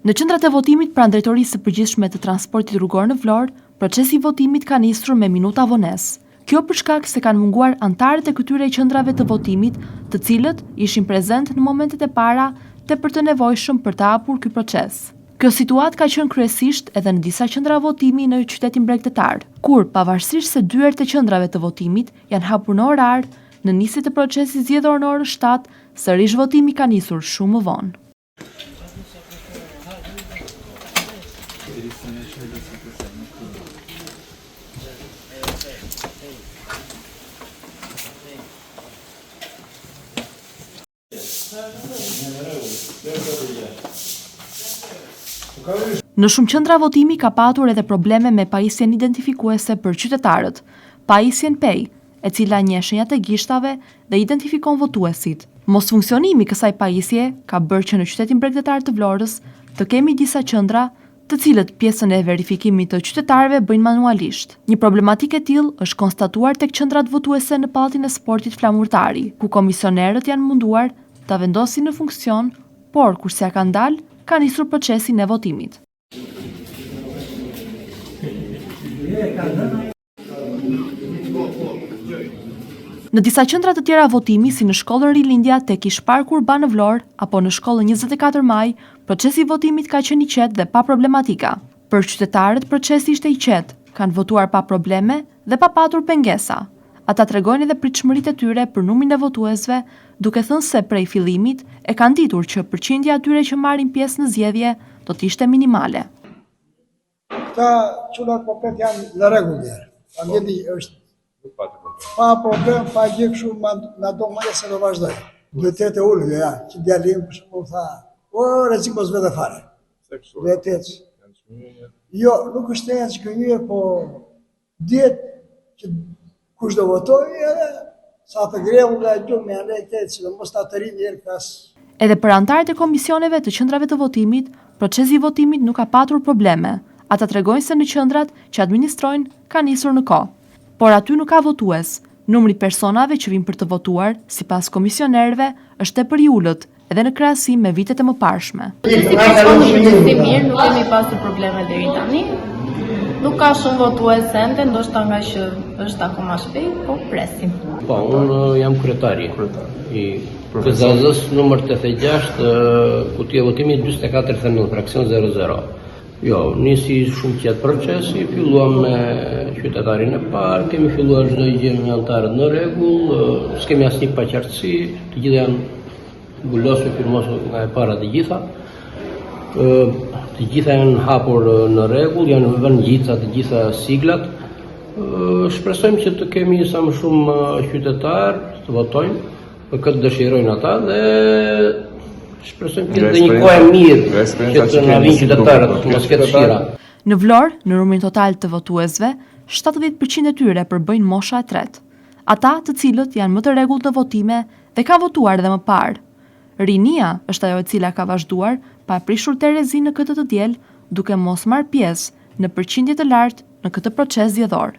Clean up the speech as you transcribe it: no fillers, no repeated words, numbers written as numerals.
Në qendrat e votimit pranë Drejtorisë së Përgjithshme të Transportit Rrugor në Vlorë, procesi i votimit ka nisur me minuta vonesë. Kjo për shkak se kanë munguar anëtarët e këtyre qendrave të votimit, të cilët ishin prezent në momentet e para dhe për të nevojshëm për të hapur ky proces. Kjo situatë ka qenë kryesisht edhe në disa qendra votimi në qytetin bregdetar, kur pavarësisht se dyert e qendrave të votimit janë hapur në orar, në nisje të procesit zgjedhor në orën 7, sërish votimi ka nisur shumë më vonë. Në shumë qendra votimi ka patur edhe probleme me pajisjen identifikuese për qytetarët, pajisjen PEI, e cila njeh shenjat e gishtave dhe identifikon votuesit. Mos funksionimi i kësaj pajisje ka bërë që në qytetin bregdetar të Vlorës të kemi disa qendra të cilët pjesën e verifikimit të qytetarëve bëjnë manualisht. Një problematikë e tillë është konstatuar tek qendrat votuese në Pallatin e Sportit Flamurtari, ku komisionerët janë munduar ta vendosin në funksion, por kurse ja kanë dalë, ka nisur procesin e votimit. Në disa qendra të tjera votimi, si në shkollën Rilindja tek Ish Parku Urban në Vlorë apo në shkollën 24 Maj, procesi i votimit ka qenë i qetë dhe pa problematika. Për qytetarët procesi ishte i qetë, kanë votuar pa probleme dhe pa patur pengesa. Ata tregojnë edhe pritshmëritë e tyre për numrin e votuesve, duke thënë se prej fillimit e kanë ditur që përqindja atyre që marrin pjesë në zgjedhje do të ishte minimale. Këta çunat komplet janë në rregull. Ambienti është pa problem, pa gjë kështu, na do më se do vazhdoj. Duhet të jetë ulur, ja, që djalim për shembull tha, o rrezik mos vetë fare. Duhet të jetë. Jo, nuk është e zgjënjur, po dihet që kush do votojë, edhe sa të greu nga gjumë janë këtë, që mos ta tërin herë kas. Edhe për anëtarët e komisioneve të qendrave të votimit, procesi i votimit nuk ka patur probleme. Ata tregojnë se në qendrat që administrojnë ka nisur në kohë. Por aty nuk ka votues. Numri personave që vinë për të votuar, sipas komisionerëve, është tepër i ulët, edhe në krahasim me vitet e mëparshme. Mirë, nuk kemi pasur probleme deri tani. Nuk ka shumë votues ende, ndoshta nga që është akoma shpejt, po presim. Po, unë jam kryetari i PZZ-s numër 86, kutia votimi 44 themel, fraksion 00. Jo, nisi shumë qetë procesi, filluam me qytetarin e parë, kemi filluar çdo gjë me anëtarët në rregull, s'kemi asnjë paqartësi, të gjitha janë mbulosur, firmosur nga e para të gjitha. Të gjitha janë hapur në rregull, janë vënë gjitha të gjitha siglat. Shpresojmë që të kemi sa më shumë qytetarë të votojnë, për këtë dëshirojnë ata dhe shpresojmë të ketë një kohë mirë që të na vinë qytetarët mos ketë fshira. Në Vlorë, në numrin total të votuesve, 70% e tyre përbëjnë mosha e tretë. Ata të cilët janë më të rregullt në votime dhe ka votuar edhe më parë. Rinia është ajo e cila ka vazhduar pa prishur terezi në këtë të diel, duke mos marrë pjesë në përqindje të lartë në këtë proces zgjedhor.